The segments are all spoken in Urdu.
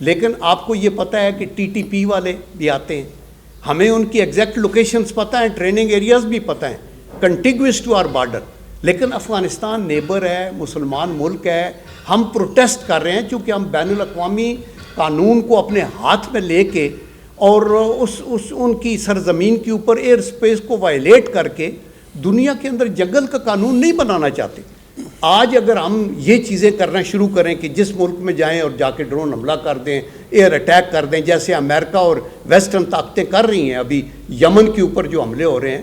لیکن آپ کو یہ پتہ ہے کہ ٹی ٹی پی والے بھی آتے ہیں, ہمیں ان کی ایگزیکٹ لوکیشنز پتہ ہیں, ٹریننگ ایریاز بھی پتہ ہیں, کنٹیگوس ٹو آر بارڈر. لیکن افغانستان نیبر ہے, مسلمان ملک ہے, ہم پروٹیسٹ کر رہے ہیں چونکہ ہم بین الاقوامی قانون کو اپنے ہاتھ میں لے کے اور ان کی سرزمین کے اوپر ایئر اسپیس کو وائلیٹ کر کے دنیا کے اندر جنگل کا قانون نہیں بنانا چاہتے. آج اگر ہم یہ چیزیں کرنا شروع کریں کہ جس ملک میں جائیں اور جا کے ڈرون حملہ کر دیں, ایئر اٹیک کر دیں, جیسے امریکہ اور ویسٹرن طاقتیں کر رہی ہیں, ابھی یمن کے اوپر جو حملے ہو رہے ہیں,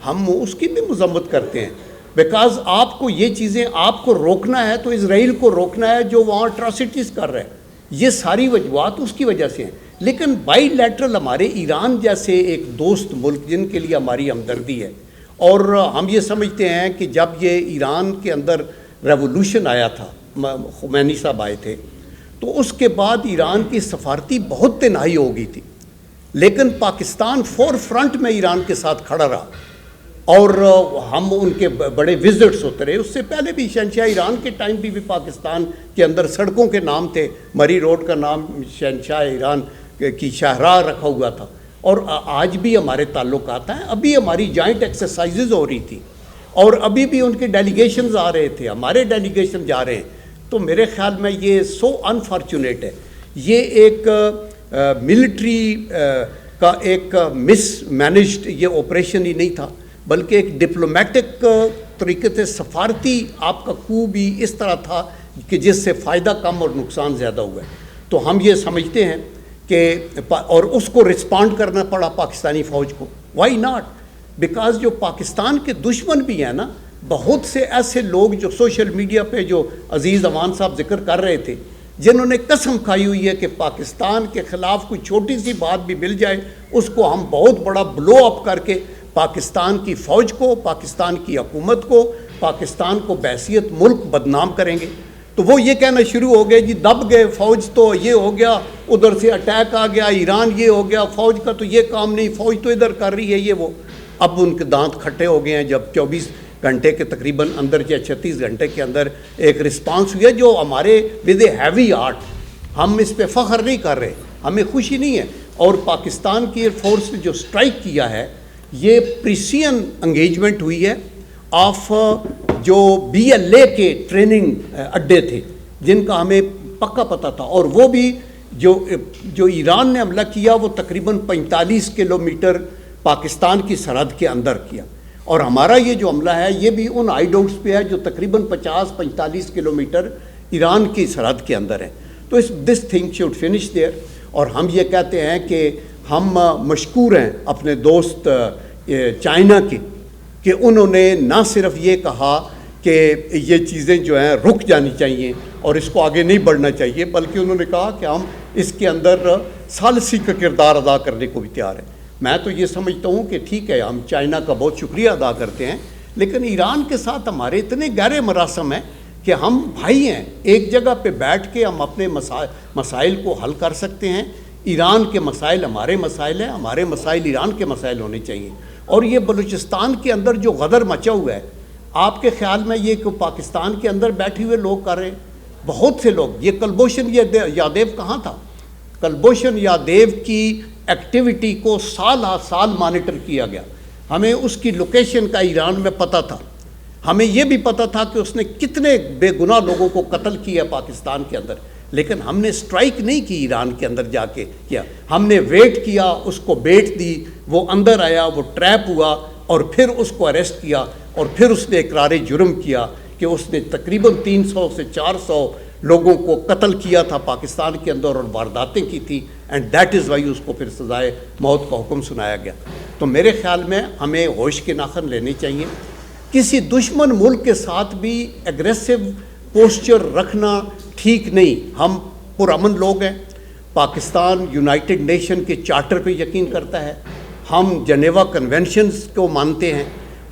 ہم اس کی بھی مذمت کرتے ہیں. بیکاز آپ کو یہ چیزیں آپ کو روکنا ہے تو اسرائیل کو روکنا ہے جو وہاں اٹراسٹیز کر رہا ہے. یہ ساری وجوہات اس کی وجہ سے ہیں. لیکن بائی لیٹرل ہمارے ایران جیسے ایک دوست ملک جن کے لیے ہماری ہمدردی ہے, اور ہم یہ سمجھتے ہیں کہ جب یہ ایران کے اندر ریولوشن آیا تھا, خمینی صاحب آئے تھے, تو اس کے بعد ایران کی سفارتی بہت تنہائی ہو گئی تھی, لیکن پاکستان فور فرنٹ میں ایران کے ساتھ کھڑا رہا, اور ہم ان کے بڑے وزٹس ہوتے رہے. اس سے پہلے بھی شہنشاہ ایران کے ٹائم بھی پاکستان کے اندر سڑکوں کے نام تھے, مری روڈ کا نام شہنشاہ ایران کی شاہراہ رکھا ہوا تھا, اور آج بھی ہمارے تعلقات ہیں. ابھی ہماری جوائنٹ ایکسرسائزز ہو رہی تھی, اور ابھی بھی ان کے ڈیلیگیشنز آ رہے تھے, ہمارے ڈیلیگیشن جا رہے ہیں. تو میرے خیال میں یہ سو انفارچونیٹ ہے. یہ ایک ملٹری کا ایک مس مینجڈ یہ آپریشن ہی نہیں تھا, بلکہ ایک ڈپلومیٹک طریقے سے سفارتی آپ کا کو بھی اس طرح تھا کہ جس سے فائدہ کم اور نقصان زیادہ ہوا ہے. تو ہم یہ سمجھتے ہیں کہ اور اس کو رسپانڈ کرنا پڑا پاکستانی فوج کو. Y not? بیکاز جو پاکستان کے دشمن بھی ہیں نا, بہت سے ایسے لوگ جو سوشل میڈیا پہ جو عزیز امان صاحب ذکر کر رہے تھے, جنہوں نے قسم کھائی ہوئی ہے کہ پاکستان کے خلاف کوئی چھوٹی سی بات بھی مل جائے اس کو ہم بہت بڑا بلو اپ کر کے پاکستان کی فوج کو, پاکستان کی حکومت کو, پاکستان کو بحیثیت ملک بدنام کریں گے. تو وہ یہ کہنا شروع ہو گئے جی دب گئے فوج, تو یہ ہو گیا, ادھر سے اٹیک آ گیا, ایران یہ ہو گیا, فوج کا تو یہ کام نہیں, فوج تو ادھر کر رہی ہے یہ وہ. اب ان کے دانت کھٹے ہو گئے ہیں جب 24 گھنٹے کے تقریباً اندر یا 36 گھنٹے کے اندر ایک رسپانس ہوا جو ہمارے ود اے ہیوی آرٹ, ہم اس پہ فخر نہیں کر رہے, ہمیں خوشی نہیں ہے. اور پاکستان کی ایئر فورس نے جو سٹرائک کیا ہے یہ پریسین انگیجمنٹ ہوئی ہے آف جو بی ایل اے کے ٹریننگ اڈے تھے جن کا ہمیں پکا پتہ تھا, اور وہ بھی جو ایران نے حملہ کیا وہ تقریباً 45 کلومیٹر پاکستان کی سرحد کے اندر کیا, اور ہمارا یہ جو حملہ ہے یہ بھی ان ہائی ڈاؤٹس پہ ہے جو تقریباً 50-45 کلومیٹر ایران کی سرحد کے اندر ہے. تو this thing should finish there. اور ہم یہ کہتے ہیں کہ ہم مشکور ہیں اپنے دوست چائنا کے کہ انہوں نے نہ صرف یہ کہا کہ یہ چیزیں جو ہیں رک جانی چاہیے اور اس کو آگے نہیں بڑھنا چاہیے, بلکہ انہوں نے کہا کہ ہم اس کے اندر ثالثی کا کردار ادا کرنے کو بھی تیار ہیں. میں تو یہ سمجھتا ہوں کہ ٹھیک ہے, ہم چائنا کا بہت شکریہ ادا کرتے ہیں, لیکن ایران کے ساتھ ہمارے اتنے گہرے مراسم ہیں کہ ہم بھائی ہیں. ایک جگہ پہ بیٹھ کے ہم اپنے مسائل کو حل کر سکتے ہیں. ایران کے مسائل ہمارے مسائل ہیں, ہمارے مسائل ایران کے مسائل ہونے چاہیے. اور یہ بلوچستان کے اندر جو غدر مچا ہوا ہے, آپ کے خیال میں یہ کہ پاکستان کے اندر بیٹھے ہوئے لوگ کر رہے ہیں, بہت سے لوگ. یہ کلبھوشن یادیو کہاں تھا؟ کلبھوشن یادیو کی ایکٹیویٹی کو سال ہر سال مانیٹر کیا گیا. ہمیں اس کی لوکیشن کا ایران میں پتہ تھا, ہمیں یہ بھی پتہ تھا کہ اس نے کتنے بے گناہ لوگوں کو قتل کیا پاکستان کے اندر, لیکن ہم نے سٹرائک نہیں کی ایران کے اندر جا کے کیا. ہم نے ویٹ کیا, اس کو بیٹ دی, وہ اندر آیا, وہ ٹریپ ہوا, اور پھر اس کو اریسٹ کیا, اور پھر اس نے اقرار جرم کیا کہ اس نے تقریباً 300 سے 400 لوگوں کو قتل کیا تھا پاکستان کے اندر اور وارداتیں کی تھی, اینڈ دیٹ از وائی اس کو پھر سزائے موت کا حکم سنایا گیا. تو میرے خیال میں ہمیں ہوش کے ناخن لینے چاہیے. کسی دشمن ملک کے ساتھ بھی ایگریسو پوسچر رکھنا ٹھیک نہیں. ہم پرامن لوگ ہیں, پاکستان یونائٹڈ نیشن کے چارٹر پہ یقین کرتا ہے, ہم جنیوا کنونشنز کو مانتے ہیں,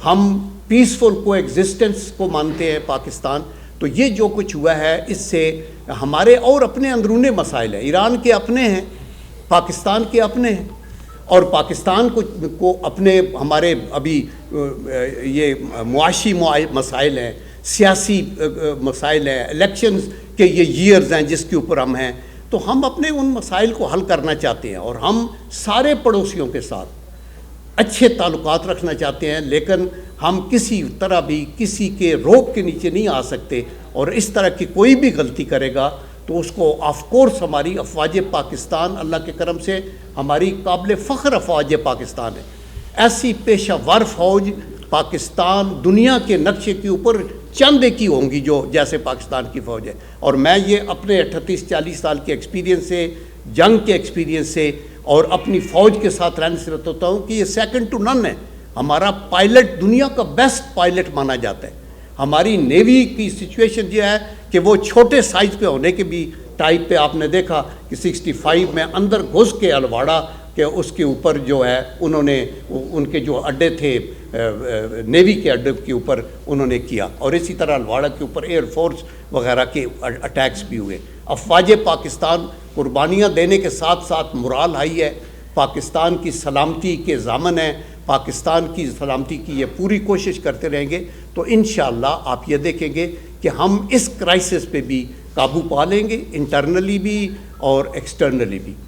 ہم پیسفل کو ایگزسٹنس کو مانتے ہیں پاکستان. تو یہ جو کچھ ہوا ہے اس سے ہمارے اور اپنے اندرونی مسائل ہیں. ایران کے اپنے ہیں, پاکستان کے اپنے ہیں, اور پاکستان کو اپنے ہمارے ابھی یہ معاشی مسائل ہیں, سیاسی مسائل ہیں, الیکشنز کے یہ ایئرز ہیں جس کے اوپر ہم ہیں. تو ہم اپنے ان مسائل کو حل کرنا چاہتے ہیں، اور ہم سارے پڑوسیوں کے ساتھ اچھے تعلقات رکھنا چاہتے ہیں، لیکن ہم کسی طرح بھی کسی کے روک کے نیچے نہیں آ سکتے، اور اس طرح کی کوئی بھی غلطی کرے گا تو اس کو آف کورس ہماری افواج پاکستان اللہ کے کرم سے ہماری قابل فخر افواج پاکستان ہے، ایسی پیشہ ور فوج پاکستان دنیا کے نقشے کے اوپر چند ایک ہی ہوں گی جو جیسے پاکستان کی فوج ہے۔ اور میں یہ اپنے 38-40 سال کے ایکسپیرینس سے، جنگ کے ایکسپیرینس سے اور اپنی فوج کے ساتھ رہنے سے بتاتا ہوں کہ یہ سیکنڈ ٹو نن ہے۔ ہمارا پائلٹ دنیا کا بیسٹ پائلٹ مانا جاتا ہے۔ ہماری نیوی کی سچویشن یہ ہے کہ وہ چھوٹے سائز پہ ہونے کے بھی ٹائپ پہ آپ نے دیکھا کہ 65 میں اندر گھس کے الواڑہ کہ اس کے اوپر جو ہے انہوں نے ان کے جو اڈے تھے نیوی کے اڈے کے اوپر انہوں نے کیا، اور اسی طرح الواڑہ کے اوپر ایئر فورس وغیرہ کے اٹیکس بھی ہوئے۔ افواج پاکستان قربانیاں دینے کے ساتھ ساتھ مرال ہائی ہے، پاکستان کی سلامتی کے ضامن ہیں، پاکستان کی سلامتی کی یہ پوری کوشش کرتے رہیں گے، تو انشاءاللہ آپ یہ دیکھیں گے کہ ہم اس کرائسس پہ بھی قابو پا لیں گے، انٹرنلی بھی اور ایکسٹرنلی بھی۔